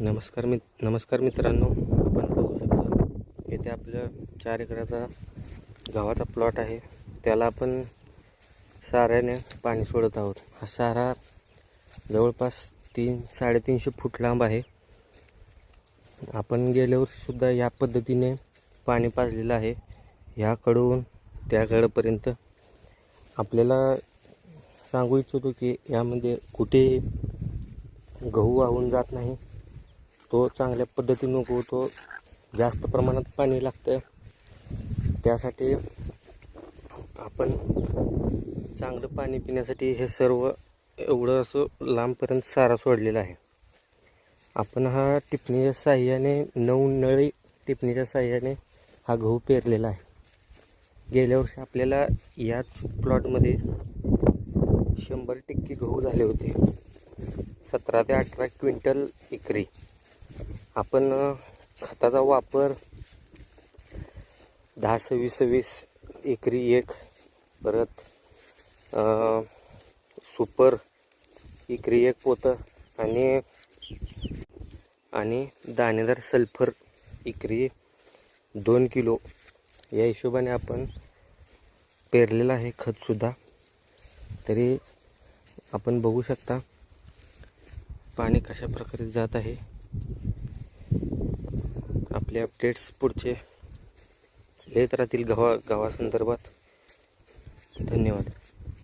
नमस्कार मित्रांनो, आपण बघू शकतो येथे आपलं 4 एकराचा गव्हाचा प्लॉट आहे. त्याला आपण साऱ्याने पाणी सोडत आहोत. हा सारा जवळपास 3-3.5 फूट लांब आहे. आपण गेल्या वर्षी सुद्धा या पद्धतीने पाणी पाजलेलं आहे. ह्याकडून त्याकडेपर्यंत. आपल्याला सांगू इच्छितो की यामध्ये कुठे गहू वाहून जात नाही. तो चांगल्या पद्धतीने उगवतो. जास्त प्रमाणात पाणी लागतं. त्यासाठी आपण चांगलं पाणी पिण्यासाठी हे सर्व एवढं असं लांबपर्यंत सारा सोडलेला आहे. आपण हा टिपणीच्या साह्याने 9 नळी टिपणीच्या साह्याने हा गहू पेरलेला आहे. गेल्या वर्षी आपल्याला याच प्लॉटमध्ये 100% गहू झाले होते. 17 ते 18 क्विंटल एकरी. आपण खताचा वापर 10-26 एकरी 1, परत सुपर एकरी 1 पोतं आणि दाणेदार सल्फर एकरी 2 किलो या हिशोबाने आपण पेरलेलं आहे खतसुद्धा. तरी आपण बघू शकता पाणी कशा प्रकारे जात आहे. आपले अपडेट्स पुढचे येत राहतील गव्हासंदर्भात. धन्यवाद.